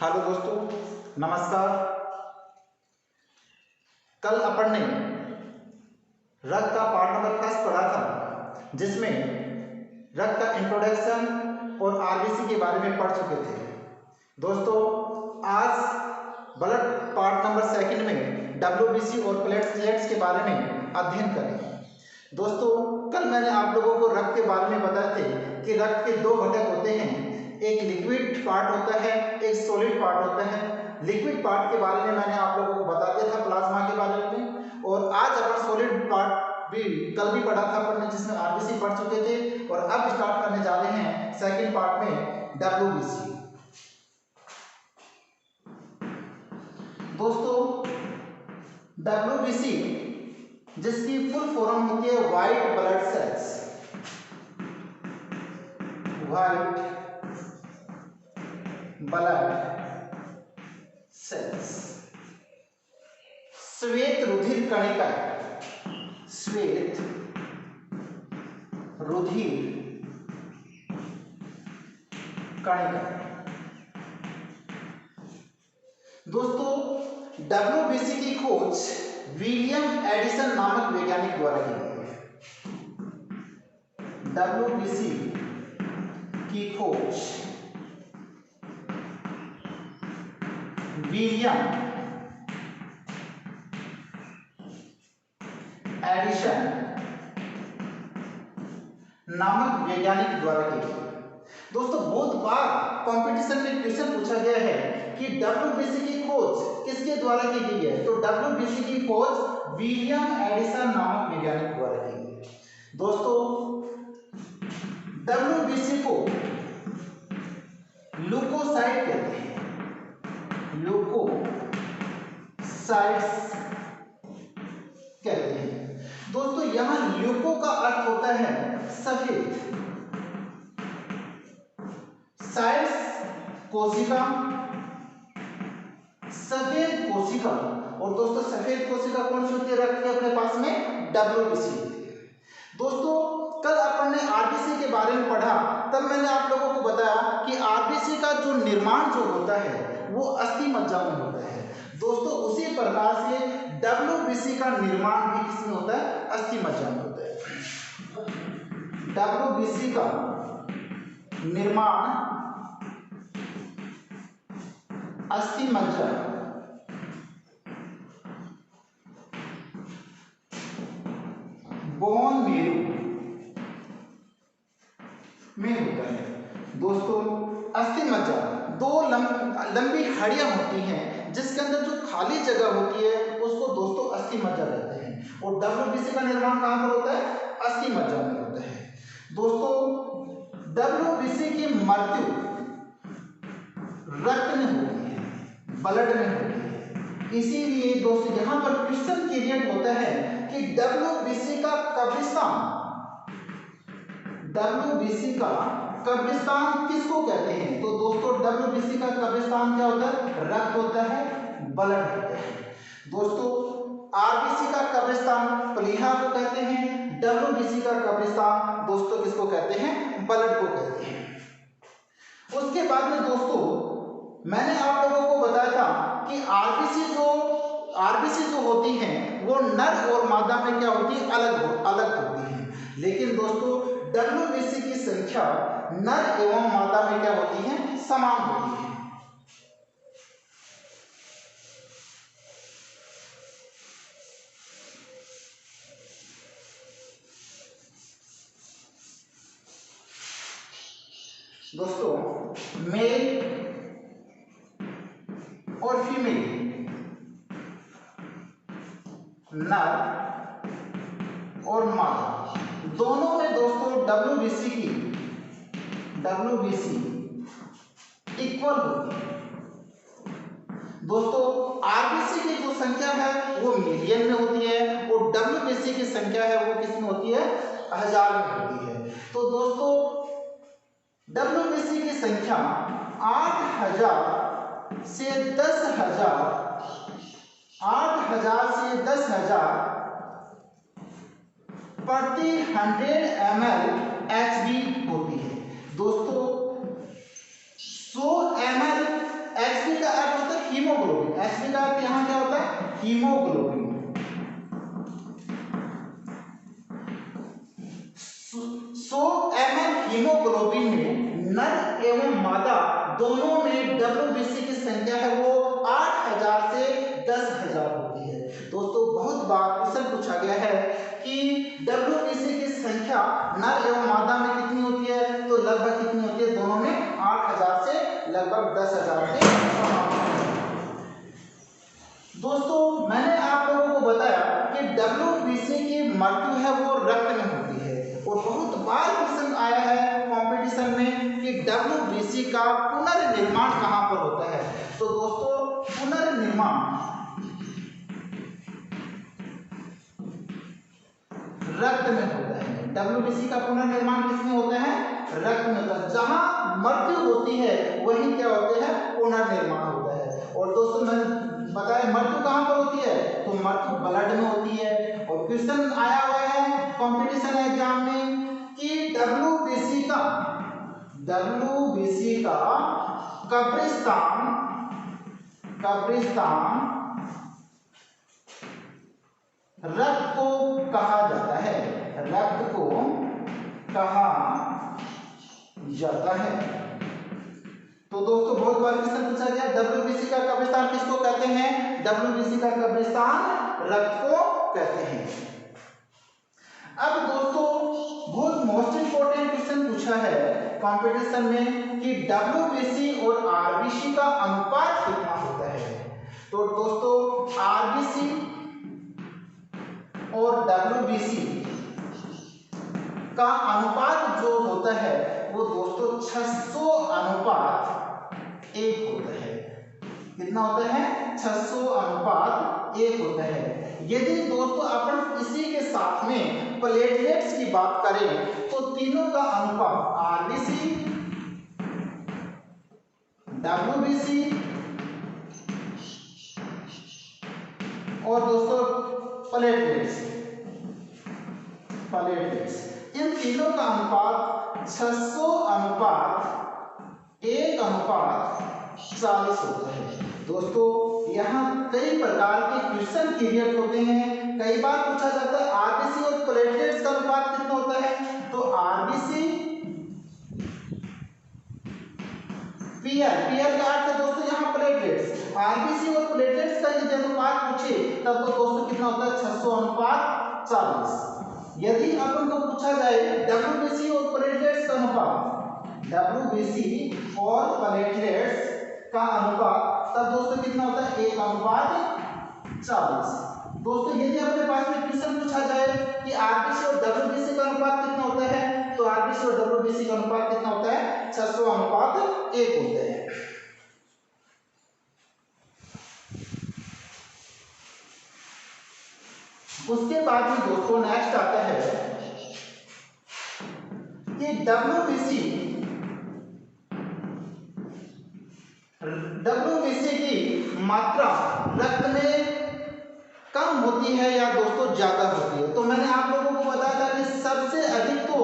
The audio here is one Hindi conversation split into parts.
हेलो दोस्तों, नमस्कार। कल अपन ने रक्त का पार्ट नंबर 10 पढ़ा था, जिसमें रक्त का इंट्रोडक्शन और आरबीसी के बारे में पढ़ चुके थे। दोस्तों, आज ब्लड पार्ट नंबर 2 में डब्ल्यूबीसी और प्लेटलेट्स के बारे में अध्ययन करें। दोस्तों, कल मैंने आप लोगों को रक्त के बारे में बताए थे कि रक्त के दो घटक होते हैं, एक लिक्विड पार्ट होता है, एक सॉलिड पार्ट होता है। लिक्विड पार्ट के बारे में मैंने आप लोगों को बता दिया था प्लाज्मा के बारे में, और आज अपन सॉलिड पार्ट भी कल भी पढ़ा था अपन ने, जिसमें आरबीसी पढ़ चुके थे। और अब स्टार्ट करने जा रहे हैं सेकंड पार्ट में डब्ल्यूबीसी। दोस्तों, डब्ल्यूबीसी जिसकी फुल फॉर्म होती है white blood cells, white blood cells, श्वेत रुधिर कणिका, श्वेत रुधिर कणिका। दोस्तों, डब्ल्यूबीसी की खोज विलियम एडिसन नामक वैज्ञानिक द्वारा की गई है। डब्ल्यूबीसी की खोज विलियम एडिसन नामक वैज्ञानिक द्वारा की गई। दोस्तों, बहुत बार कंपटीशन में क्वेश्चन पूछा गया है कि डब्ल्यूबीसी की खोज किसके द्वारा की गई है, तो डब्ल्यूबीसी की खोज विलियम एडिसन नामक वैज्ञानिक द्वारा की गई है। दोस्तों, डब्ल्यूबीसी को ल्यूकोसाइट कहते हैं, ल्यूकोसाइट्स कहते हैं। दोस्तों, यहां ल्यूको का अर्थ होता है सफेद, साइट्स कोशिका, सफेद कोशिका। और दोस्तों, सफेद कोशिका कौन सी होती है रक्त के अपने पास में? डब्ल्यूबीसी होती है। दोस्तों, कल अपन ने आरबीसी के बारे में पढ़ा, तब मैंने आप लोगों को बताया कि आरबीसी का जो निर्माण जो होता है वो अस्थि मज्जा में होता है। दोस्तों, उसी प्रकार से डब्ल्यूबीसी का निर्माण भी किसमें होता है? अस्थि मज्जा में होता है। डब्ल्यूबीसी का निर्माण अस्थि मज्जा बोन मेरो में होता है। दोस्तों, अस्थि मज्जा दो लंबी हड्डियां होती हैं, जिसके अंदर जो खाली जगह होती है उसको दोस्तों अस्थि मज्जा कहते हैं। और डब्ल्यूबीसी का निर्माण कहां पर होता है? अस्थि मज्जा में होता है। दोस्तों, डब्ल्यूबीसी की मृत्यु रक्त में होती है, ब्लड में होती है। इसीलिए दोस्तों, यहां पर क्वेश्चन क्रिएट होता है कि डब्ल्यूबीसी का कब्रिस्तान, डब्ल्यूबीसी का कब्रिस्तान किसको कहते हैं? तो दोस्तों, डब्ल्यूबीसी का कब्रिस्तान क्या होता है? रक्त होता है, ब्लड होता है। दोस्तों, आरबीसी का कब्रिस्तान प्लीहा को कहते हैं, डब्ल्यूबीसी का कब्रिस्तान दोस्तों किसको कहते हैं? ब्लड को कहते हैं। उसके बाद में दोस्तों, मैंने आप लोगों को बताया था कि आरबीसी जो होती हैं वो नर और मादा में क्या होती है? अलग होती है। लेकिन दोस्तों, डब्ल्यूबीसी की संख्या नर एवं मादा में क्या होती है? समान होती है। दोस्तों, मेल और फीमेल, नर और मादा, दोनों में दोस्तों डब्ल्यूबीसी इक्वल होती है। दोस्तों, आरबीसी की जो संख्या है वो मिलियन में होती है, और डब्ल्यूबीसी की संख्या है वो किसमें होती है? 1000 में होती है। तो दोस्तों, डब्ल्यूबीसी की संख्या 8000 से 10,000 प्रति 100 ml HB होती है। दोस्तों, 100 ml HB हीमोग्लोबिन, Hb का अर्थ यहाँ क्या होता है, हीमोग्लोबिन। सो ml हीमोग्लोबिन में नर एवं मादा दोनों में WBC की संख्या है वो 8000 से 10000 होती है। दोस्तों बहुत बार क्वेश्चन पूछा गया है कि WBC की संख्या नर एवं मादा में कितनी होती है, तो लगभग कितनी होती है, दोनों में 8000 से लगभग 10000 के समान। दोस्तों मैंने आप लोगों को बताया कि WBC की मृत्यु है वो रक्त में होती है, और बहुत बार क्वेश्चन आया है कंपटीशन में कि WBC का पुनर्निर्माण कहाँ पर होता है। तो दोस्तों पुनर्निर्माण रक्त में होता है। WBC का पुनर्निर्माण किसमें होता है, रक्त में होता है। जहां मृत्यु होती है वहीं क्या होते हैं, पुनर्निर्माण होता है। और दोस्तों मैंने बताया मृत्यु कहाँ पर होती है, तो मृत्यु ब्लड में होती है। और क्वेश्चन आया हुआ है कंपटीशन एग्जाम में कि WBC का कब्रिस्तान रक्त को कहा जाता है, रक्त को कहा जाता है। तो दोस्तों बहुत बार क्वेश्चन पूछा गया WBC का कब्रिस्तान किसको कहते हैं, WBC का कब्रिस्तान रक्त को कहते हैं। अब दोस्तों बहुत मोस्ट इंपोर्टेंट क्वेश्चन पूछा है कंपटीशन में कि WBC और RBC का अनुपात कितना होता है। तो दोस्तों RBC और WBC का अनुपात जो होता है वो दोस्तों 600 अनुपात 1 होता है। कितना होता है, 600 अनुपात 1 होता है। यदि दोस्तों अपन इसी के साथ में प्लेटलेट्स की बात करें तो तीनों का अनुपात RBC, WBC और दोस्तों प्लेटलेट्स, इन तीनों का अनुपात 600 अनुपात 1 अनुपात 40 होता है। दोस्तों यहाँ कई प्रकार के क्वेश्चन क्रिएट होते हैं। कई बार पूछा जाता है RBC और प्लेटलेट्स का अनुपात कितना होता है, तो RBC पीआर का अर्थ है दोस्तों यहाँ प्लेटलेट्स, RBC और प्लेटलेट्स का यदि अनुपात पूछे तब तो दोस्तों कितना होता है, 600 अनुपात 40। यदि अपन को पूछा जाए WBC और प्लेटलेट्स का अनुपात, WBC और प्लेटलेट्स का अनुपात, तब दोस्तों कितना होता है, 1 अनुपात 40। दोस्तों यदि अपने पास में क्वेश्चन पूछा जाए कि RBC और WBC का अनुपात कितना होता है, तो RBC और WBC का अनुपात कितना होता है, 600 अनुपात 1 होता है। उसके बाद में दोस्तों नेक्स्ट आता है कि WBC की मात्रा रक्त में कम होती है या दोस्तों ज्यादा होती है। तो मैंने आप लोगों को बताया था कि सबसे अधिक तो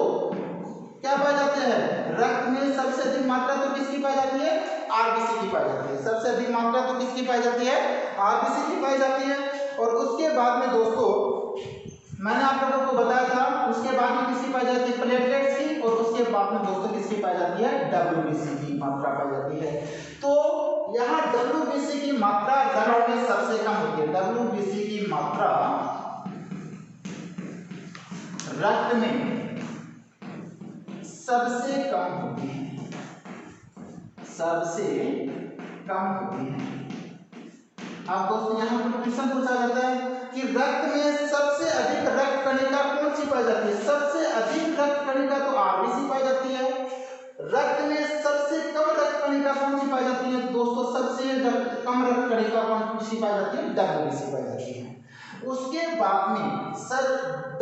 क्या पाई जाती है, रक्त में सबसे अधिक मात्रा तो किसकी पाई जाती है, RBC की पाई जाती है। सबसे अधिक मात्रा तो किसकी पाई जाती है, RBC की पाई जाती है। और उसके बाद में दोस्तों मैंने आप लोगों को बताया था उसके बाद में किसकी पाई जाती है, प्लेटलेट्स की। और उसके बाद में दोस्तों किसकी पाई जाती है, WBC की मात्रा पाई जाती है। तो यहाँ WBC की मात्रा रक्त में सबसे कम होती है। WBC की मात्रा रक्त में सबसे कम होती है, सबसे कम होती है। अब दोस्तों यहाँ पर क्वेश्चन पूछा जाता है कि रक्त में सबसे अधिक रक्त कणिका कौन सी पाई जाती है। सबसे अधिक रक्त कणिका तो RBC पाई जाती है। रक्त में सबसे कम रक्त कणिका कौन सी पाई जाती है, दोस्तों सबसे कम रक्त कणिका कौन सी पाई जाती है, WBC पाई जाती है। उसके बाद में सर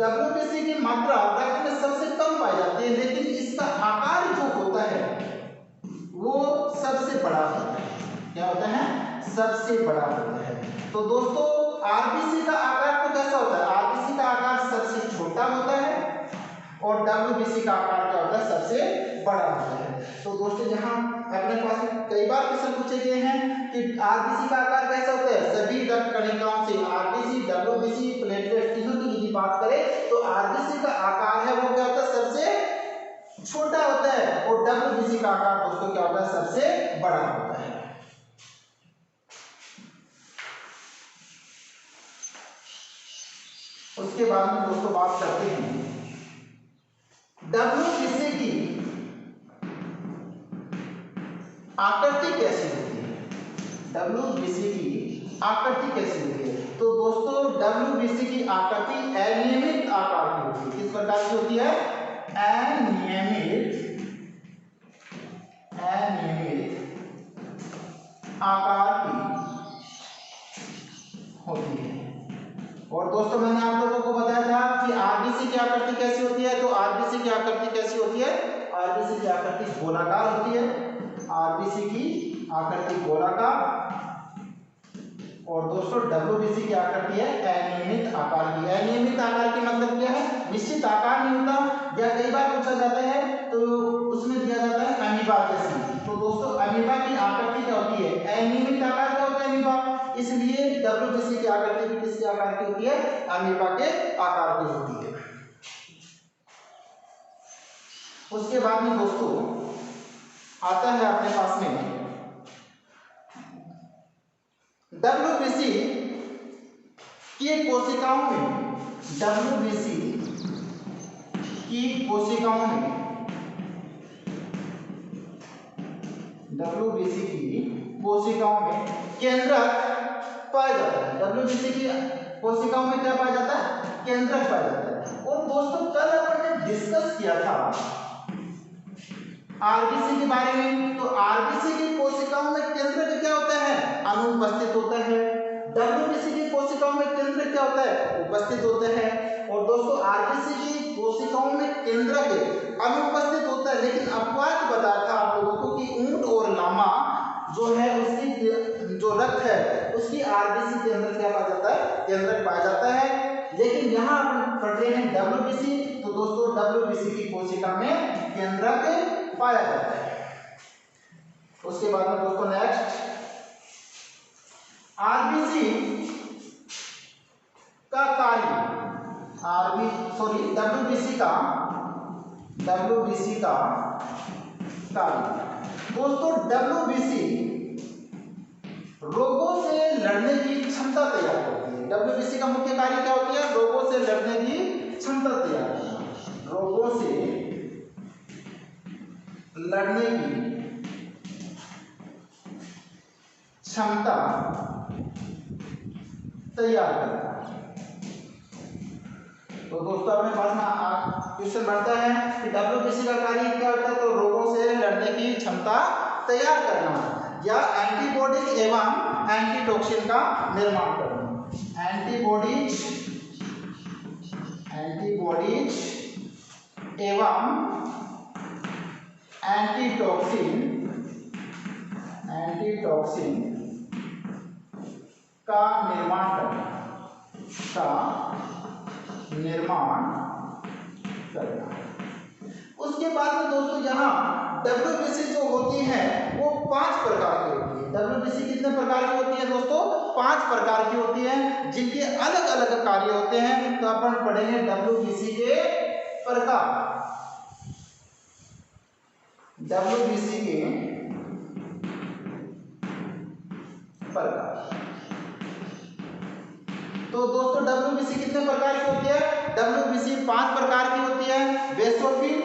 WBC की मात्रा रक्त में सबसे कम पाई जाती है, लेकिन इसका आकार जो होता है वो सबसे बड़ा होता है। क्या होता है, सबसे बड़ा होता है। तो दोस्तों RBC का आकार तो कैसा होता है, RBC का आकार सबसे छोटा होता है और WBC का आकार क्या होता है, सबसे बड़ा होता है। तो दोस्तों यहाँ अपने पास में कई बार क्वेश्चन पूछे गए हैं कि आरबीसी का आकार कैसा होता है। सभी रक्त कणिकाओं से आरबीसी, डब्ल्यूबीसी, प्लेटलेट तीनों की यदि बात करें तो आरबीसी का आकार है वो क्या होता है, सबसे छोटा होता है, और डब्ल्यूबीसी का आकार दोस्तों क्या होता है, सबसे बड़ा होता है। उसके बाद में दोस्तों बात करते हैं डब्ल्यूबीसी की आकृति कैसी होती है। डब्ल्यूबीसी की आकृति कैसी होती है, तो दोस्तों डब्ल्यूबीसी की आकृति अनियमित आकार की होती है। किस प्रकार की होती है, अनियमित आकार की होती है। और दोस्तों मैंने आप लोगों को बताया था कि आरबीसी की आकृति कैसी होती है, तो आरबीसी की आकृति कैसी होती है, आरबीसी की आकृति गोलाकार होती है। आरबीसी की आकृति गोलाकार, और दोस्तों डब्ल्यूबीसी की आकृति है अनियमित आकार की। अनियमित आकार की मतलब क्या है, निश्चित आकार नहीं होता, या कई बार पूछा जाता है तो उसमें दिया जाता है अमीबा जैसी। तो दोस्तों अमीबा की आकृति क्या होती है, अनियमित आकार का होता है अमीबा, इसलिए डब्ल्यूबीसी की आकृति भी किसके आकार की होती है, अमीबा के आकार की होती है। उसके बाद में दोस्तों आता है अपने पास में डब्ल्यूबीसी की कोशिकाओं में, डब्ल्यूबीसी की कोशिकाओं में, डब्ल्यूबीसी की कोशिकाओं में केंद्रक पाया जाता है। डब्ल्यूबीसी की कोशिकाओं में क्या पाया जाता है, केंद्रक पाया जाता है। और दोस्तों कल अपन ने डिस्कस किया था आरबीसी के बारे में, तो आरबीसी की कोशिकाओं में केंद्रक क्या होता है, अनुपस्थित होता है। डब्ल्यूबीसी की कोशिकाओं में केंद्रक क्या होता है, उपस्थित होता है। और दोस्तों आरबीसी की कोशिकाओं में केंद्रक अनुपस्थित होता है, लेकिन अपवाद बताया था आप लोगों को कि ऊंट और लामा जो है उसकी जो रक्त है उसकी आरबीसी के अंदर क्या पाया जाता है, केंद्रक पाया जाता है। लेकिन यहाँ अपन पढ़ रहे हैं डब्ल्यूबीसी, तो दोस्तों डब्ल्यूबीसी की कोशिका में केंद्रक पाया जाता है। उसके बाद में दोस्तों नेक्स्ट आरबीसी का कार्य, डब्ल्यूबीसी का कार्य। दोस्तों डब्ल्यूबीसी रोगों से लड़ने की क्षमता तैयार करती है। डब्ल्यूबीसी का मुख्य कार्य क्या होती है, रोगों से लड़ने की क्षमता तैयार करना, रोगों से लड़ने की क्षमता तैयार करना। तो दोस्तों अपने पास में क्वेश्चन बनता है कि डब्ल्यूबीसी का कार्य क्या होता है, तो रोगों से लड़ने की क्षमता तैयार करना या एंटीबॉडी एवं एंटीटॉक्सिन का निर्माण करना। एंटीबॉडीज एवं एंटीटॉक्सिन का निर्माण करना। उसके बाद में दोस्तों यहाँ डब्ल्यूबीसी जो होती है वो 5 प्रकार की होती है। डब्ल्यूबीसी कितने प्रकार की होती है दोस्तों, 5 प्रकार की होती है, जिनके अलग अलग कार्य होते हैं। तो अपन पढ़ेंगे डब्ल्यूबीसी के प्रकार। डब्ल्यूबीसी के प्रकार, तो दोस्तों डब्ल्यूबीसी कितने प्रकार की होती है, डब्ल्यूबीसी 5 प्रकार की होती है। बेसोफिल,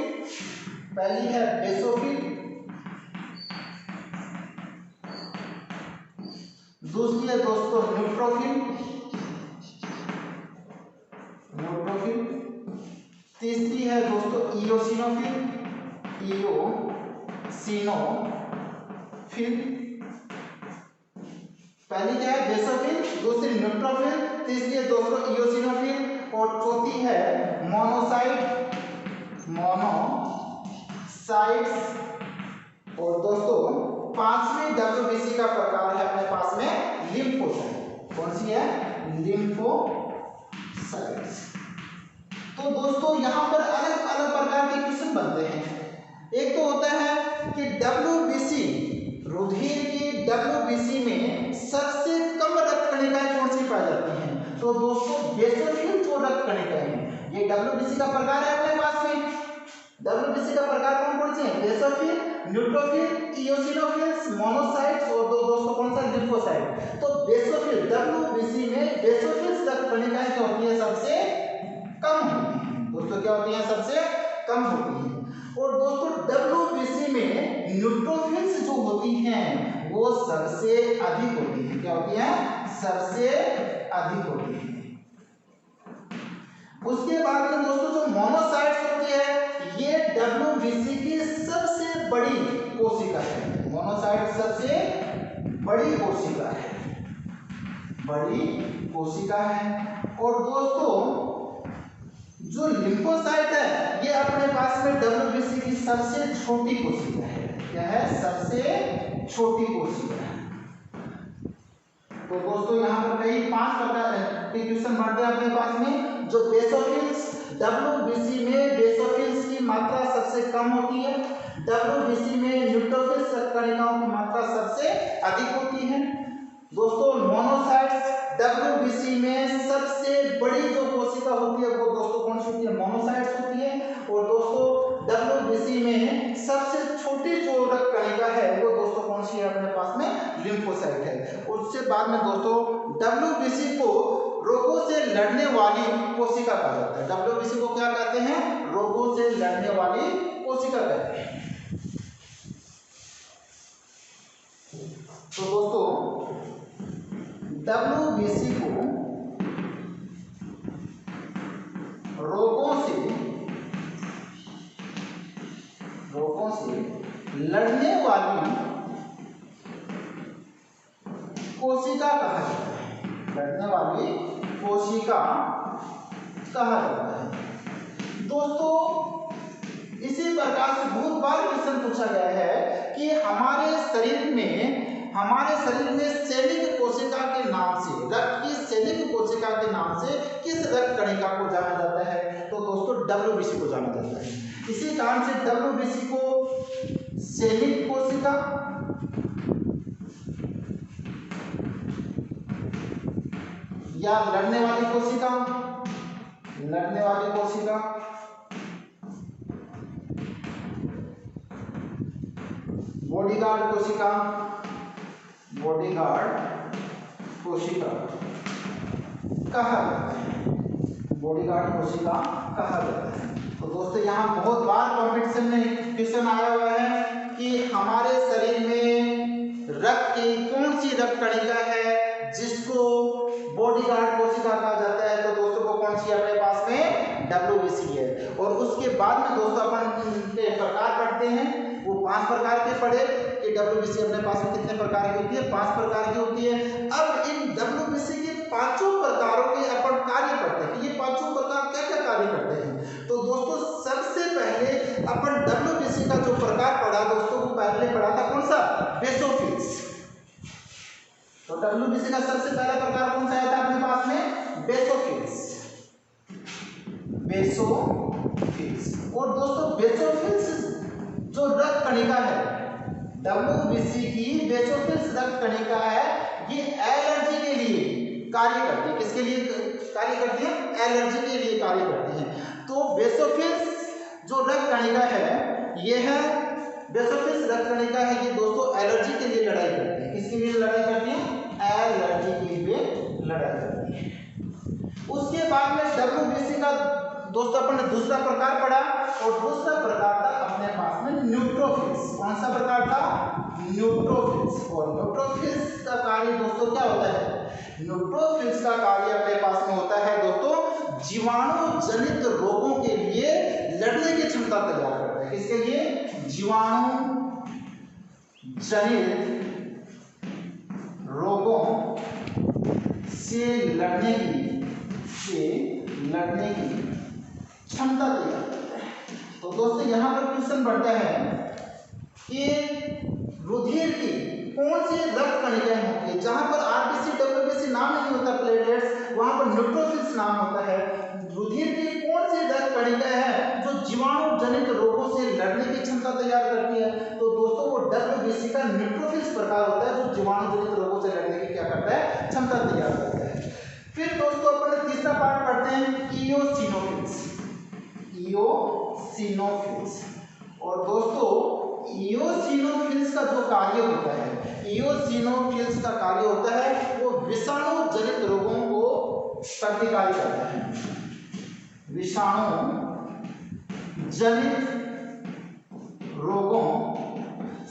पहली है बेसोफिल, दूसरी है दोस्तों न्यूट्रोफिल, तीसरी है दोस्तों इयोसिनोफिल, पहली क्या है बेसोफिल, दूसरी न्यूट्रोफिल, तीसरी है दोस्तों इयोसिनोफिल, और चौथी है मोनोसाइट, और दोस्तों 5वीं डब्ल्यूबीसी का प्रकार है अपने पास में लिम्फोसाइट। कौन सी है, लिम्फोसाइट्स। तो दोस्तों यहाँ पर अलग अलग प्रकार के क्वेश्चन बनते हैं। एक तो होता है कि WBC, रुधिर की WBC में सबसे कम रक्त कणिकाएं कौन सी पाई जाती हैं? तो दोस्तों बेसोफिल जो रक्त कणिकाएं हैं, ये WBC का प्रकार है अपने पास में। WBC का प्रकार कौन कौन से हैं? बेसोफिल, न्यूट्रोफिल, इओसिनोफिल्स, मोनोसाइट्स और दोस्तों कौन सा? लिम्फोसाइट। तो बेसोफिल WBC में बेसोफिल्स रक्त कणिकाएं क्या होती है? सबसे कम होती है दोस्तों। क्या होती है? सबसे कम होती है। और दोस्तों WBC में न्यूट्रोफिल्स जो होती हैं वो सबसे अधिक होती है। क्या होती है? सबसे अधिक होती है। उसके बाद में दोस्तों जो मोनोसाइट्स होती है ये WBC की सबसे बड़ी कोशिका है। मोनोसाइट सबसे बड़ी कोशिका है, बड़ी कोशिका है। और दोस्तों जो लिम्फोसाइट है ये अपने पास में WBC की सबसे छोटी कोशिका है। क्या है? सबसे छोटी कोशिका है। तो दोस्तों यहाँ पर कई 5 प्रकार के क्वेश्चन बनते हैं अपने पास में। जो बेसोफिल्स, WBC में बेसोफिल्स की मात्रा सबसे कम होती है, WBC में न्यूट्रोफिल्स रक्त कणिकाओं की मात्रा सबसे अधिक होती है। दोस्तों मोनोसाइट्स WBC में सबसे बड़ी जो कोशिका होती है वो दोस्तों कौन सी होती है? मोनोसाइट्स होती है। और दोस्तों WBC में सबसे छोटी जो रक्त कणिका है वो दोस्तों कौन सी है अपने पास में? लिम्फोसाइट है। उससे बाद में दोस्तों WBC को रोगों से लड़ने वाली कोशिका कहा जाता है। WBC को क्या कहते हैं? रोगों से लड़ने वाली कोशिका कहते हैं। तो दोस्तों WBC को रोगों से लड़ने वाली कोशिका कहा जाता है। लड़ने वाली कोशिका कहा जाता है। दोस्तों इसी प्रकार से बहुत बार क्वेश्चन पूछा गया है कि हमारे शरीर में शैलिक कोशिका के नाम से, रक्त की शैलिक कोशिका के नाम से किस रक्त कणिका को जाना जाता है? तो दोस्तों WBC को जाना जाता है। इसी कारण से WBC को शैलिक कोशिका, या लड़ने वाली कोशिका, बॉडीगार्ड कोशिका कहा जाता है। बॉडीगार्ड कोशिका कहा जाता है। तो दोस्तों यहाँ बहुत बार कॉम्पिटिशन में क्वेश्चन आया हुआ है कि हमारे शरीर में रक्त की कौन सी रक्त कणिका है जिसको बॉडीगार्ड कोशिका कहा जाता है? तो दोस्तों को कौन सी अपने पास में? WBC है। और उसके बाद में दोस्तों अपन के प्रकार पढ़ते हैं, वो 5 प्रकार के पढ़े कि WBC अपने पास में कितने प्रकार की होती है? 5 प्रकार की होती है। अब इन WBC के पांचों प्रकारों के अपन कार्य करते हैं कि ये पांचों प्रकार क्या क्या कार्य करते हैं। तो दोस्तों सबसे पहले अपन WBC का जो प्रकार पढ़ा दोस्तों वो पहले पढ़ा था कौन सा? बेसोफिल्स। तो WBC का सबसे पहला प्रकार कौन सा आया था अपने पास में? बेसोफिल्स। और दोस्तों बेसोफिल्स जो रक्त कणिका है, WBC की बेसोफिल्स रक्त कणिका है, ये एलर्जी के लिए कार्य करती है। किसके लिए कार्य करती है? एलर्जी के लिए कार्य करती है। तो बेसोफिल्स जो रक्त कणिका है ये है, बेसोफिल्स रक्त कणिका है ये दोस्तों एलर्जी के लिए लड़ाई करती है। किसके लिए लड़ाई करती है? एलर्जी के लिए लड़ाई करती है। उसके बाद में WBC का दोस्तों अपन ने दूसरा प्रकार पढ़ा और दूसरा प्रकार था अपने पास में न्यूट्रोफिल्स। कौन सा प्रकार था? न्यूट्रोफिल्स। और न्यूट्रोफिल्स का कार्य दोस्तों क्या होता है? न्यूट्रोफिल्स का कार्य अपने पास में होता है दोस्तों जीवाणु जनित रोगों के लिए लड़ने की क्षमता तैयार करता है। किसके लिए? जीवाणु जनित रोगों से लड़ने की क्षमता तैयार करता है। तो दोस्तों यहाँ पर क्वेश्चन बढ़ता है कि रुधिर की कौन सी रक्त कणिकाएं होती है? जहां पर RBC WBC नाम नहीं होता प्लेटलेट्स, वहां पर न्यूट्रोफिल्स नाम होता है। रुधिर की कौन सी रक्त कणिका है जो जीवाणु जनित रोगों से लड़ने की क्षमता तैयार करती है। तो दोस्तों वो WBC का न्यूट्रोफिल्स प्रकार होता है जो जीवाणुजनित रोगों से लड़ने की क्या करता है, क्षमता तैयार करता है। फिर दोस्तों अपन तीसरा पार्ट पढ़ते हैं इओसिनोफिल्स। इओसिनोफिल्स। और दोस्तों इओसिनोफिल्स का जो कार्य होता है, इओसिनोफिल्स का कार्य होता है वो विषाणु जनित रोगों को प्रतिकारी करता है। विषाणु जनित रोगों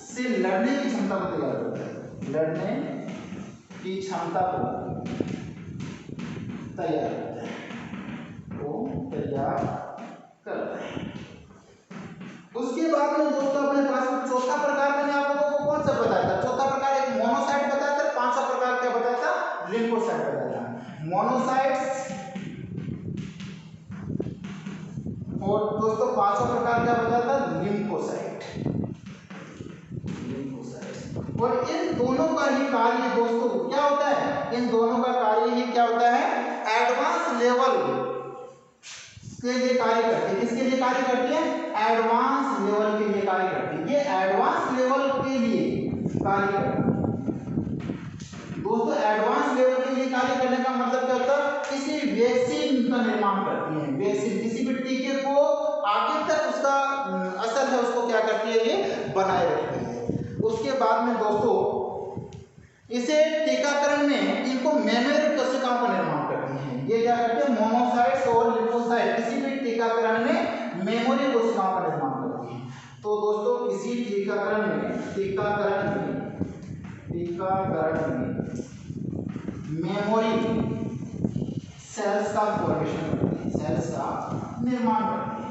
से लड़ने की क्षमता को तैयार करता है। लड़ने की क्षमता को तैयार करता है, वो तैयार करता है। उसके बाद में दोस्तों अपने पास में चौथा प्रकार मैंने आप लोगों को कौन सा बताया था? चौथा प्रकार एक मोनोसाइट बताया था, पांचवा प्रकार क्या बताया था? लिम्फोसाइट बताया था। मोनोसाइट्स और दोस्तों पांचवा प्रकार क्या बताया था? लिम्फोसाइट। लिम्फोसाइट। और इन दोनों का ही कार्य दोस्तों क्या होता है? इन दोनों का कार्य ही क्या होता है? एडवांस लेवल के लिए कार्य करती है। किसके लिए कार्य करती है? एडवांस लेवल के लिए कार्य करती है। ये एडवांस लेवल के लिए कार्य करती है। दोस्तों एडवांस लेवल के लिए कार्य करने का मतलब क्या होता है? किसी वैक्सीन का निर्माण करती है। वैक्सीन किसी भी टीके को आगे तक उसका असर है उसको क्या करती है? ये बनाए रखती है। उसके बाद में दोस्तों इसे टीकाकरण में इनको मेमोरी कोशिकाओं का निर्माण करती हैं। ये क्या करते हैं? मोनोसाइट्स और लिम्फोसाइट किसी भी टीकाकरण में मेमोरी कोशिकाओं का निर्माण करती हैं। तो दोस्तों किसी टीकाकरण में मेमोरी सेल्स का फॉर्मेशन करती है, सेल्स का निर्माण करती है।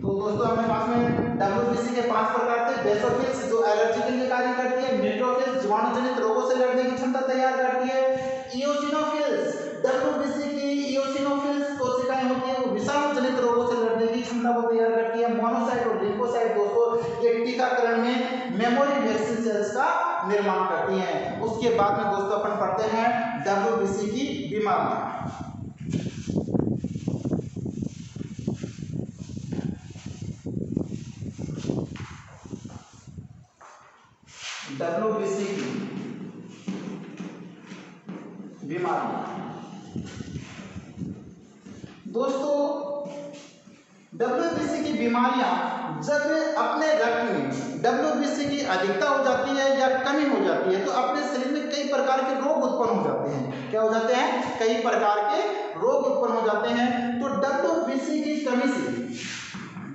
तो दोस्तों हमारे पास में WBC के 5 प्रकार थे। बेसोफिल्स जो एलर्जी के लिए कार्य करती है, न्यूट्रोफिल्स जीवाणुजनित रोगों से लड़ने की क्षमता तैयार करती है, इओसिनोफिल्स WBC की इओसिनोफिल्स कोशिकाएं होती है वो विषाणु जनित रोगों से लड़ने की क्षमता को तैयार करती है। मोनोसाइट और लिम्फोसाइट दोस्तों ये टीकाकरण में मेमोरी वैक्सीन सेल्स का निर्माण करती हैं। उसके बाद में दोस्तों अपन पढ़ते हैं WBC की बीमारियां। WBC की बीमारियां दोस्तों WBC की बीमारियां जब अपने रक्त में WBC की अधिकता हो जाती है या कमी हो जाती है तो अपने शरीर में कई प्रकार के रोग उत्पन्न हो जाते हैं। क्या हो जाते हैं? कई प्रकार के रोग उत्पन्न हो जाते हैं। तो WBC की कमी से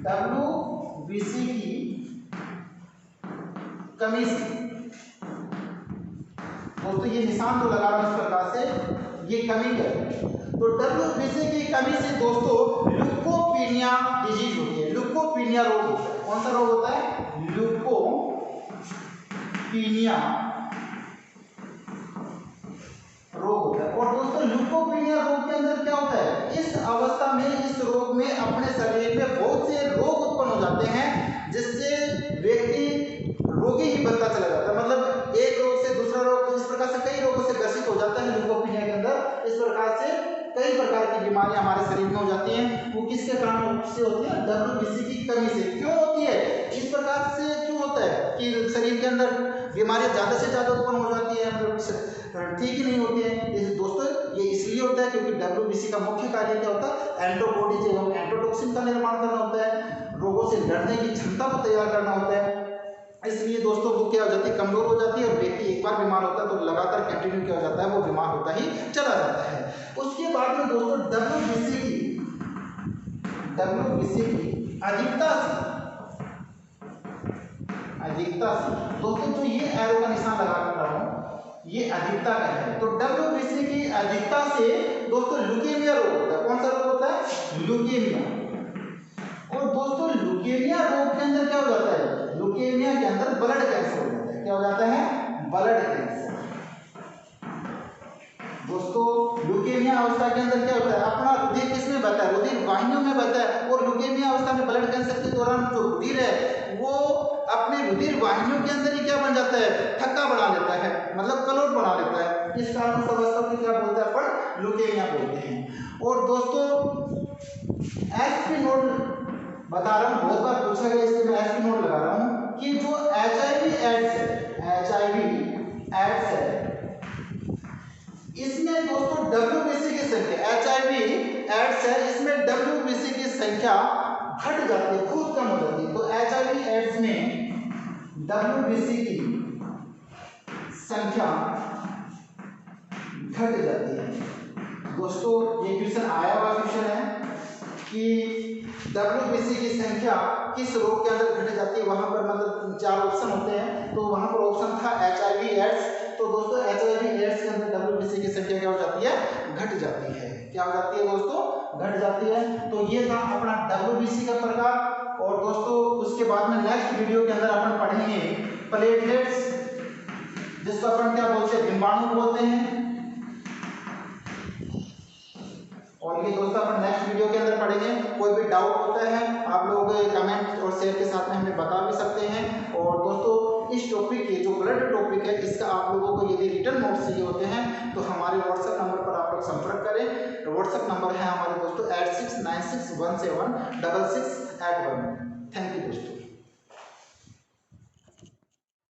WBC की कमी से दोस्तों ये निशान तो लगा रहा हूं इस प्रकार से, ये कमी क्या है? तो WBC की कमी से दोस्तों ल्यूकोपीनिया डिजीज होती है। ल्यूकोपीनिया रोग होता है। कौन सा रोग होता है? ल्यूकोपीनिया रोग होता है। और दोस्तों ल्यूकोपीनिया रोग के अंदर क्या होता है? इस अवस्था में इस रोग में अपने शरीर में बहुत से रोग उत्पन्न हो जाते हैं जिससे व्यक्ति रोगी ही बनता चला जाता है। मतलब एक रोग से दूसरा रोग, इस प्रकार से कई रोगों से ग्रसित हो जाता है ल्यूकोपीनिया के अंदर। इस प्रकार से कई प्रकार की बीमारियां हमारे शरीर में हो जाती हैं। वो किसके कारण से होती है? WBC की कमी से। क्यों होती है? इस प्रकार से क्यों होता है कि शरीर के अंदर बीमारियां ज्यादा से ज्यादा उत्पन्न हो जाती है, मतलब ठीक ही नहीं होती है। दोस्तों ये इसलिए होता है क्योंकि WBC का मुख्य कार्य क्या होता है? एंटीबॉडीज एवं एंटीटॉक्सिन का निर्माण करना होता है, रोगों से लड़ने की क्षमता को तैयार करना होता है। इसलिए दोस्तों वो क्या हो जाती है? कमजोर हो जाती है और व्यक्ति एक बार बीमार होता है तो लगातार कंटिन्यू क्या हो जाता है? वो बीमार होता ही चला जाता है। उसके बाद में दोस्तों WBC की अधिकता से दोस्तों जो ये एरो का निशान लगा कर रहा हूं ये अधिकता का है। तो WBC की अधिकता से दोस्तों ल्यूकेमिया रोग होता है। कौन सा रोग होता है? ल्यूकेमिया। और दोस्तों ल्यूकेमिया रोग के अंदर क्या हो जाता है? ल्यूकेमिया के अंदर ब्लड कैंसर हो जाता है। क्या हो जाता है? Blood cancer. दोस्तों ल्यूकेमिया अवस्था के अंदर क्या होता है? अपना रुधिर किसमें बहता है? रुधिर वाहिनियों में बहता है। और ल्यूकेमिया अवस्था में ब्लड कैंसर के दौरान जो रुधिर है वो अपने रुधिर वाहिनियों के अंदर ही क्या बन जाता है? थक्का बना लेता है, मतलब कलोट बना लेता है। इस कारण उस अवस्था को क्या बोलते हैं? अपन ल्यूकेमिया बोलते हैं। और दोस्तों एसपी नोड बता रहा हूँ, बहुत बार पूछा गया इसलिए मैं एसपी नोड लगा रहा हूँ कि जो HIV एड्स है इसमें दोस्तों WBC की संख्या, HIV एड्स है इसमें WBC की संख्या घट जाती है, बहुत कम हो जाती है। तो HIV एड्स में WBC की संख्या घट जाती है। दोस्तों ये क्वेश्चन आया हुआ क्वेश्चन है कि WBC की संख्या किस रोग के अंदर घट जाती है, वहां पर मतलब 4 ऑप्शन होते हैं, तो वहां पर ऑप्शन था HIV एड्स। तो दोस्तों HIV एड्स के अंदर WBC की संख्या क्या हो जाती है, घट जाती है। क्या हो जाती है दोस्तों, घट जाती है। तो ये था अपना WBC का प्रकार। और दोस्तों उसके बाद में नेक्स्ट वीडियो के अंदर अपन पढ़ेंगे प्लेटलेट्स, जिसको अपन क्या बोलते हैं, डिंबाणु बोलते हैं। और ये दोस्तों अपन नेक्स्ट वीडियो के अंदर पढ़ेंगे। कोई भी डाउट होता है आप लोग कमेंट और शेयर के साथ में हमें बता भी सकते हैं। और दोस्तों इस टॉपिक के जो ब्लड टॉपिक है इसका आप लोगों को यदि रिटर्न नोट्स चाहिए होते हैं तो हमारे व्हाट्सएप नंबर पर आप लोग संपर्क करें। व्हाट्सएप नंबर है हमारे दोस्तों 8696176681।